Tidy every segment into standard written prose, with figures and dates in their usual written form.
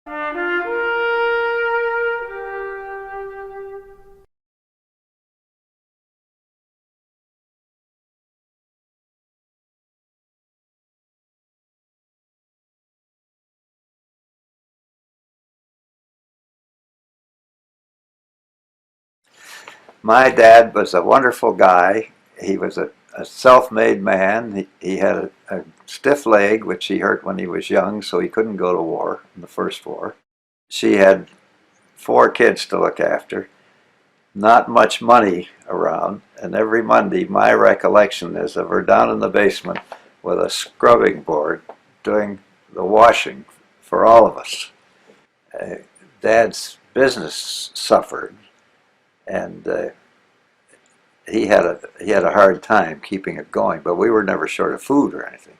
My dad was a wonderful guy. He was a self-made man. He had a stiff leg, which he hurt when he was young, so he couldn't go to war in the first war. She had 4 kids to look after, not much money around, and every Monday my recollection is of her down in the basement with a scrubbing board doing the washing for all of us. Dad's business suffered, and he had a hard time keeping it going, but we were never short of food or anything.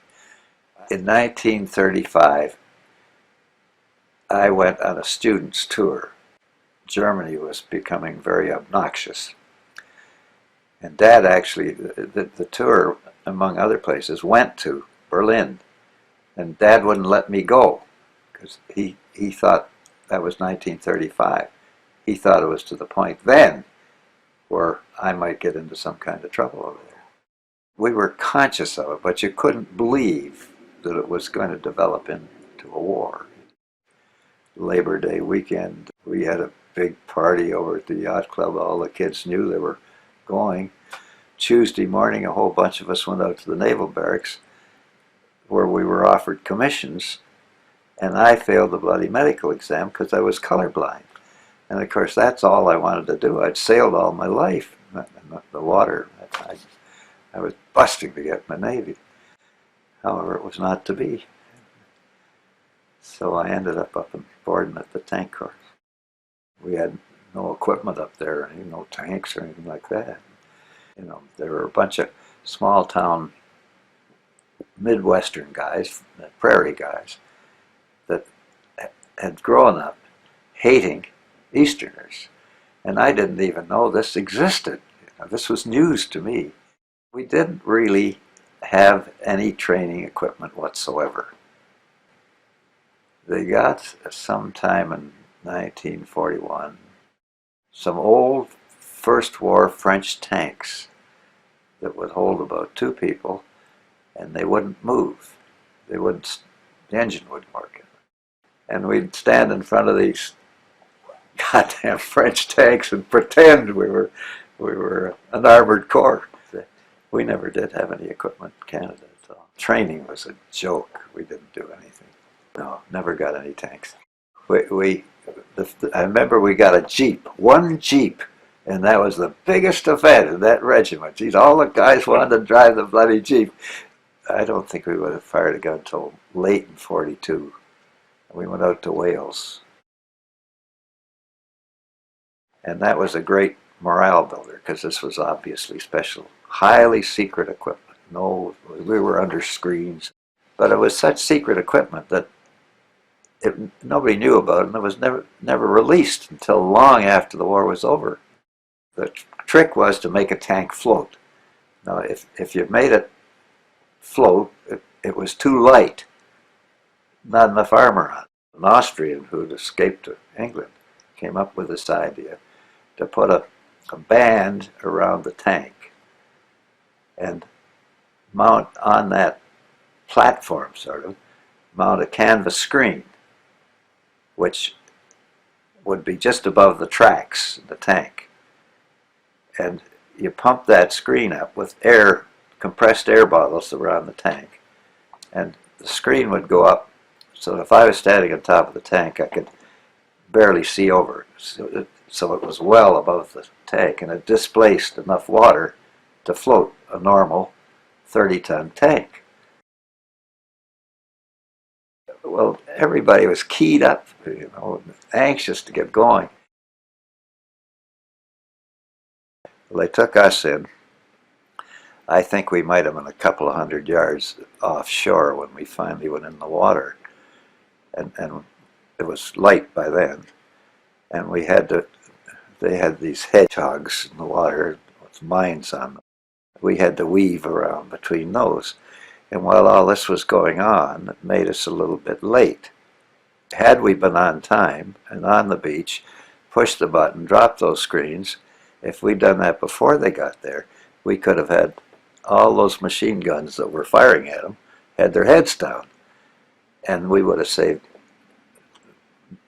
In 1935, I went on a student's tour. Germany was becoming very obnoxious, and Dad actually, the tour, among other places, went to Berlin, and Dad wouldn't let me go because he thought that was 1935. He thought it was to the point then where I might get into some kind of trouble over there. We were conscious of it, but you couldn't believe that it was going to develop into a war. Labor Day weekend, we had a big party over at the yacht club. All the kids knew they were going. Tuesday morning, a whole bunch of us went out to the naval barracks where we were offered commissions, and I failed the bloody medical exam because I was colorblind. And of course, that's all I wanted to do. I'd sailed all my life in the water. I was busting to get my Navy. However, it was not to be. So I ended up and boarding at the tank course. We had no equipment up there, no tanks or anything like that. There were a bunch of small town Midwestern guys, prairie guys, that had grown up hating Easterners, and I didn't even know this existed. This was news to me. We didn't really have any training equipment whatsoever. They got sometime in 1941 some old First War French tanks that would hold about 2 people, and they wouldn't move. The engine wouldn't work. And we'd stand in front of these goddamn French tanks and pretend we were an armored corps. We never did have any equipment in Canada at all. Training was a joke. We didn't do anything. No, never got any tanks. I remember we got a Jeep, 1 Jeep, and that was the biggest event in that regiment. Geez, all the guys wanted to drive the bloody Jeep. I don't think we would have fired a gun until late in '42. We went out to Wales. And that was a great morale builder because this was obviously special, highly secret equipment. No, we were under screens, but it was such secret equipment that nobody knew about it, and it was never released until long after the war was over. The trick was to make a tank float. Now, if you made it float, it was too light, not enough armor on it. An Austrian who had escaped to England came up with this idea to put a band around the tank and mount on that platform, mount a canvas screen, which would be just above the tracks in the tank. And you pump that screen up with compressed air bottles around the tank. And the screen would go up, so if I was standing on top of the tank, I could barely see over it. So it was well above the tank, and it displaced enough water to float a normal 30-ton tank. Well, everybody was keyed up, anxious to get going. Well, they took us in. I think we might have been a couple of 100 yards offshore when we finally went in the water, and it was light by then, and they had these hedgehogs in the water with mines on them. We had to weave around between those. And while all this was going on, it made us a little bit late. had we been on time and on the beach, pushed the button, dropped those screens, if we'd done that before they got there, we could have had all those machine guns that were firing at them had their heads down, and we would have saved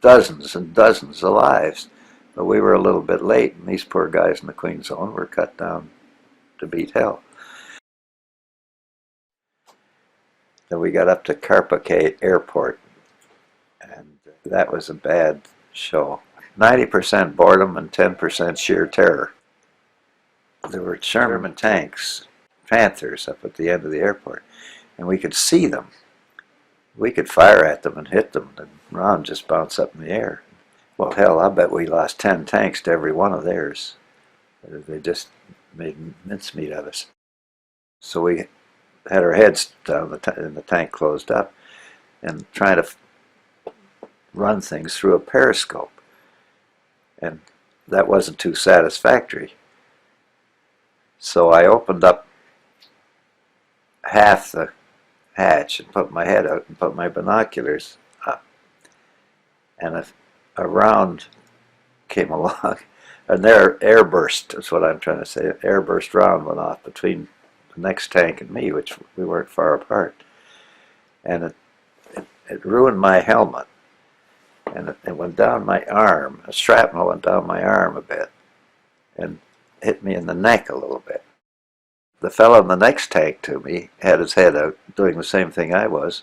dozens and dozens of lives. But we were a little bit late, and these poor guys in the Queen Zone were cut down to beat hell. Then we got up to Carpacate Airport, and that was a bad show. 90% boredom and 10% sheer terror. There were Sherman tanks, Panthers, up at the end of the airport, and we could see them. We could fire at them and hit them, and round just bounce up in the air. Well, hell, I bet we lost 10 tanks to every one of theirs. They just made mincemeat of us. So we had our heads down and the tank closed up, and trying to run things through a periscope. And that wasn't too satisfactory. So I opened up half the hatch and put my head out and put my binoculars up. And a round came along, and their airburst is what I'm trying to say. An airburst round went off between the next tank and me, which we weren't far apart. And it ruined my helmet. And it went down my arm. A shrapnel went down my arm a bit and hit me in the neck a little bit. The fellow in the next tank to me had his head out doing the same thing I was,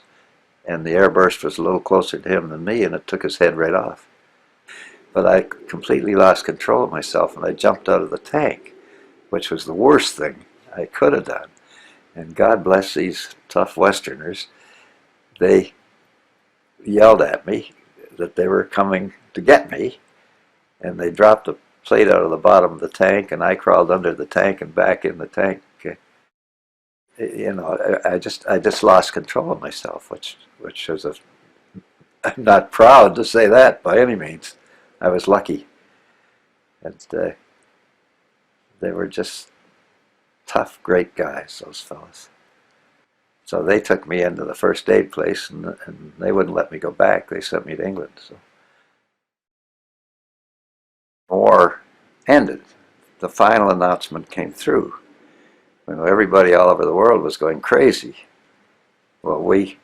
and the airburst was a little closer to him than me, and it took his head right off. But I completely lost control of myself, and I jumped out of the tank, which was the worst thing I could have done. And God bless these tough Westerners. They yelled at me that they were coming to get me, and they dropped a plate out of the bottom of the tank, and I crawled under the tank and back in the tank. You know, I just lost control of myself, which was I'm not proud to say that by any means. I was lucky, and they were just tough, great guys, those fellas. So they took me into the first aid place, and they wouldn't let me go back. They sent me to England. So the war ended. The final announcement came through. You know, everybody all over the world was going crazy. Well, we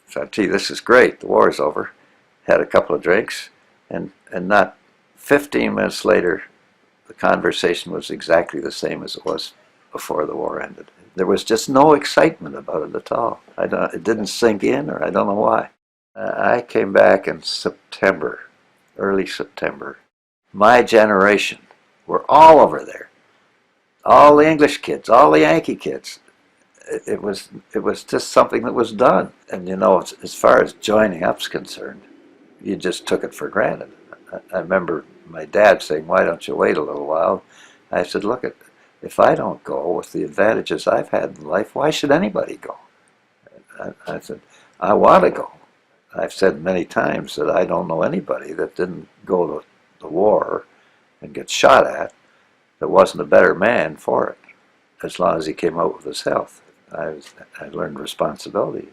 thought, gee, this is great. The war's over. Had a couple of drinks, and not 15 minutes later, the conversation was exactly the same as it was before the war ended. There was just no excitement about it at all. It didn't sink in, or I don't know why. I came back in September, early September. My generation were all over there. All the English kids, all the Yankee kids. It was just something that was done. And you know, as far as joining up's concerned, you just took it for granted. I remember my dad saying, "Why don't you wait a little while?" I said, "Look, if I don't go with the advantages I've had in life, why should anybody go?" I said, "I want to go." I've said many times that I don't know anybody that didn't go to the war and get shot at that wasn't a better man for it, as long as he came out with his health. I learned responsibility.